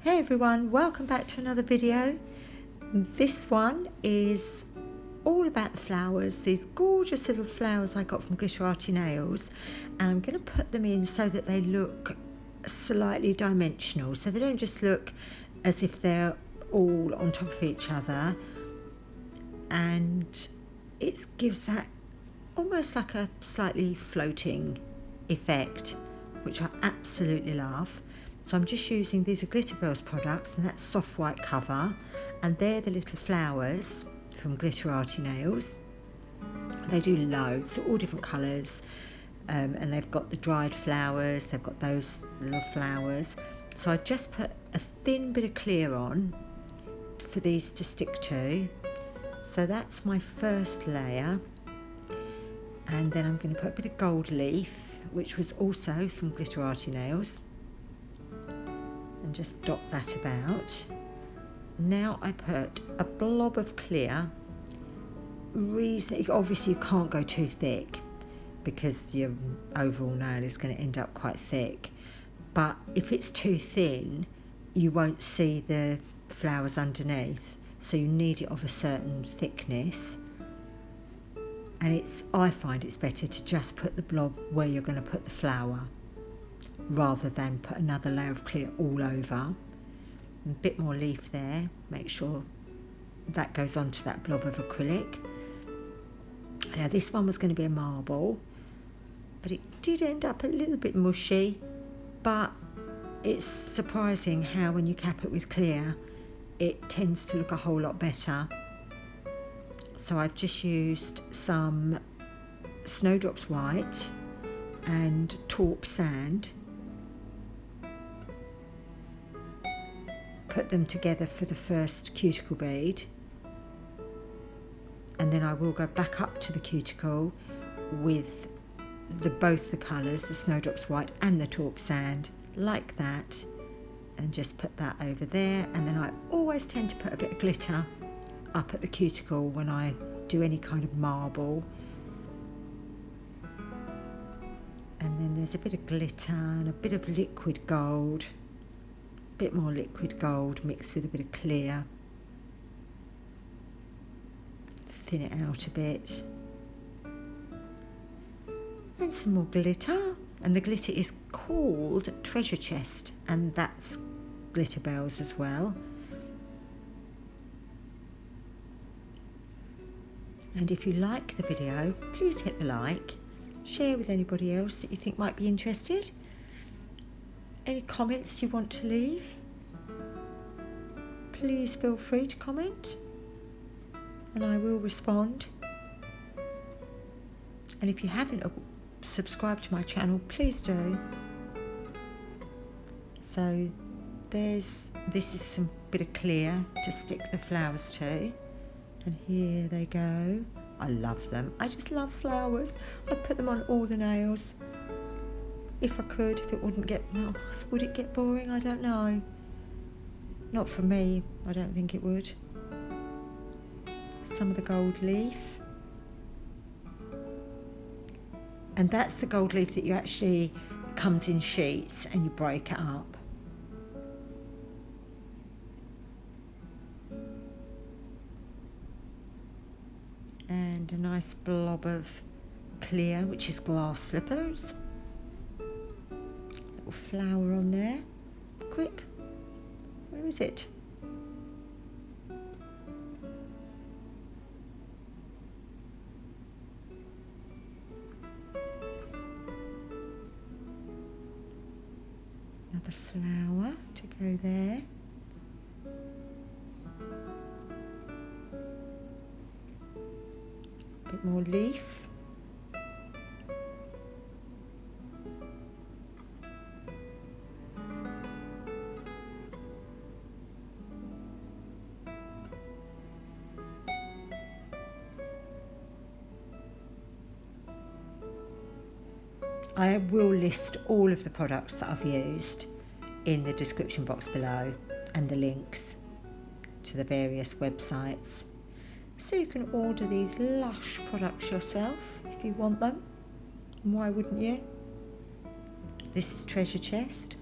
Hey everyone, welcome back to another video. This one is all about the flowers, these gorgeous little flowers I got from Glitterarty nails, and I'm going to put them in so that they look slightly dimensional, so they don't just look as if they're all on top of each other, and it gives that almost like a slightly floating effect, which I absolutely love. So I'm just using these are Glitterbels Products, and that's soft white cover, and they're the little flowers from Glitterarty nails. They do loads, all different colours, and they've got the dried flowers, they've got those little flowers. So I just put a thin bit of clear on for these to stick to. So that's my first layer, and then I'm going to put a bit of gold leaf, which was also from Glitterarty nails, and just dot that about. Now I put a blob of clear. Obviously you can't go too thick because your overall nail is going to end up quite thick, but if it's too thin you won't see the flowers underneath, so you need it of a certain thickness. And I find it's better to just put the blob where you're going to put the flower, rather than put another layer of clear all over. A bit more leaf there, make sure that goes onto that blob of acrylic. Now this one was going to be a marble, but it did end up a little bit mushy, but it's surprising how when you cap it with clear it tends to look a whole lot better. So I've just used some Snowdrops White and Taupe Sand, put them together for the first cuticle bead, and then I will go back up to the cuticle with both the colours, the Snowdrops White and the Taupe Sand, like that, and just put that over there. And then I always tend to put a bit of glitter up at the cuticle when I do any kind of marble. And then there's a bit of glitter and a bit of liquid gold, a bit more liquid gold mixed with a bit of clear. Thin it out a bit. And some more glitter, and the glitter is called Treasure Chest, and that's Glitterbels as well. And if you like the video, please hit the like, share with anybody else that you think might be interested. Any comments you want to leave, please feel free to comment and I will respond. And if you haven't subscribed to my channel, please do. So this is some bit of clear to stick the flowers to, and here they go. I love them. I just love flowers. I'd put them on all the nails if I could, if it wouldn't get, well, would it get boring? I don't know. Not for me, I don't think it would. Some of the gold leaf. And that's the gold leaf that you actually comes in sheets and you break it up. And a nice blob of clear, which is glass slippers. Little flower on there. Quick, where is it? Another flower to go there. A bit more leaf. I will list all of the products that I've used in the description box below, and the links to the various websites, so you can order these lush products yourself if you want them. Why wouldn't you? This is Treasure Chest.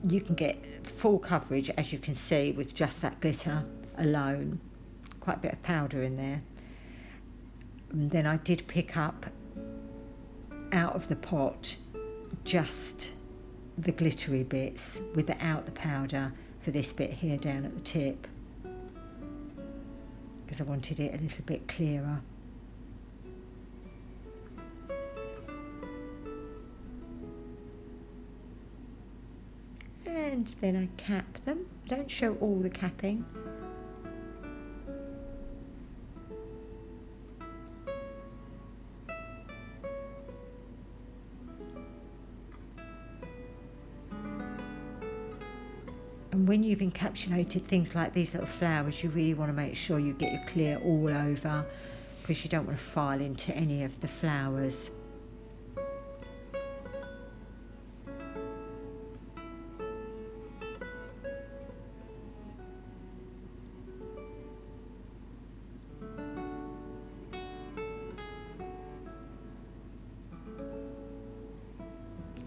you can get full coverage, as you can see, with just that glitter alone. Quite a bit of powder in there. And then I did pick up out of the pot just the glittery bits without the powder for this bit here down at the tip, because I wanted it a little bit clearer. And then I cap them. I don't show all the capping. And when you've encapsulated things like these little flowers, you really want to make sure you get your clear all over, because you don't want to file into any of the flowers.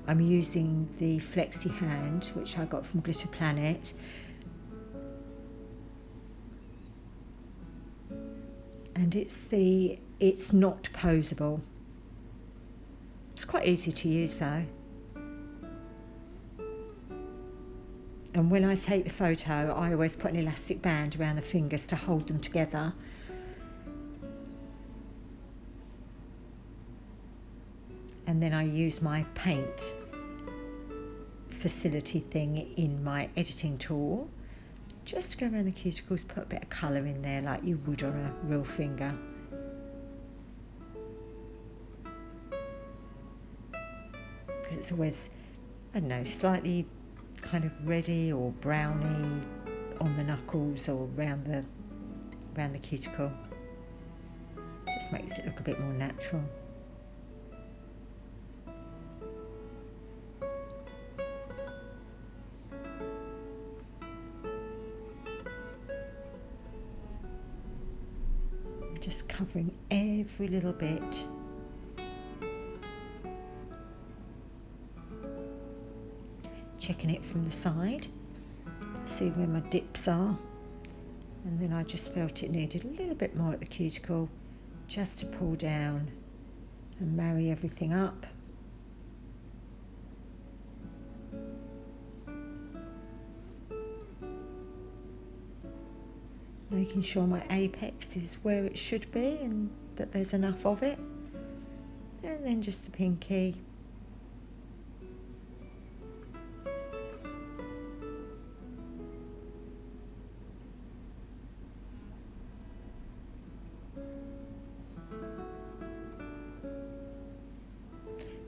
I'm using the Flexi hand, which I got from Glitter Planet. And it's not posable. It's quite easy to use though. And when I take the photo, I always put an elastic band around the fingers to hold them together. And then I use my paint facility thing in my editing tool just to go around the cuticles, put a bit of colour in there like you would on a real finger. Because it's always, I don't know, slightly kind of reddy or browny on the knuckles or around the cuticle. Just makes it look a bit more natural. Just covering every little bit. Checking it from the side, see where my dips are, and then I just felt it needed a little bit more at the cuticle just to pull down and marry everything up. Making sure my apex is where it should be and that there's enough of it. And then just the pinky.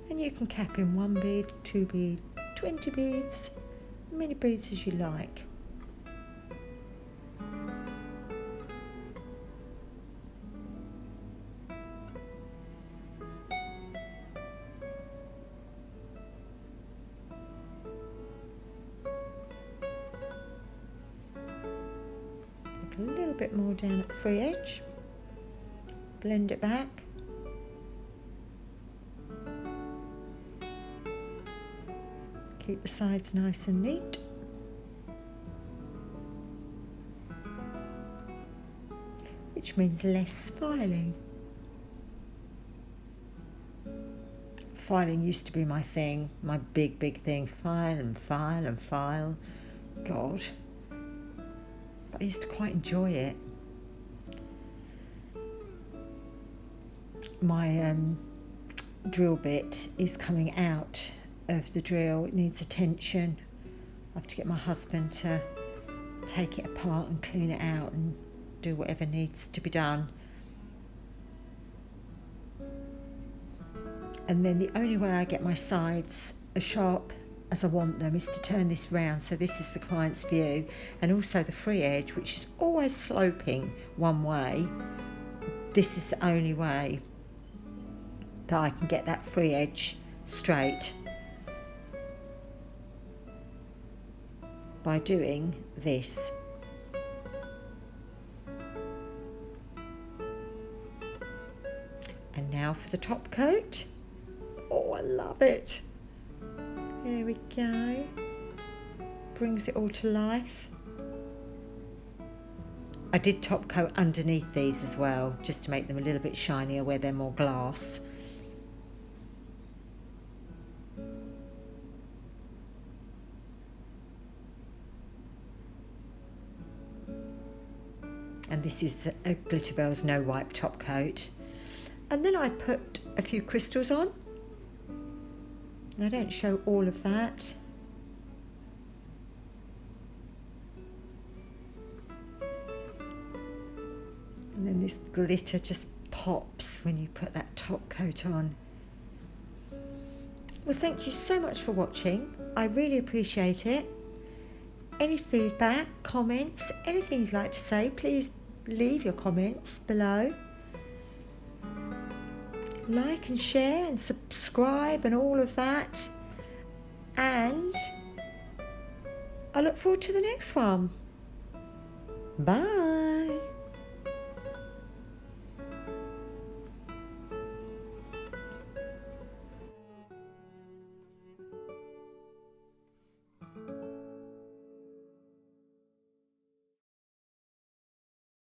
And you can cap in 1 bead, 2 bead, 20 beads, as many beads as you like. A little bit more down at the free edge, blend it back, keep the sides nice and neat, which means less filing. Filing used to be my thing, my big thing, file and file and file, God. I used to quite enjoy it. My drill bit is coming out of the drill. It needs attention. I have to get my husband to take it apart and clean it out and do whatever needs to be done. And then the only way I get my sides as sharp as I want them is to turn this round, so this is the client's view, and also the free edge, which is always sloping one way. This is the only way that I can get that free edge straight, by doing this. And now for the top coat. Oh, I love it. There we go. brings it all to life. I did top coat underneath these as well, just to make them a little bit shinier where they're more glass. And this is a Glitterbels No Wipe top coat. And then I put a few crystals on. I don't show all of that. And then this glitter just pops when you put that top coat on. Well, thank you so much for watching. I really appreciate it. Any feedback, comments, anything you'd like to say, please leave your comments below. Like and share and subscribe and all of that. And I look forward to the next one. Bye.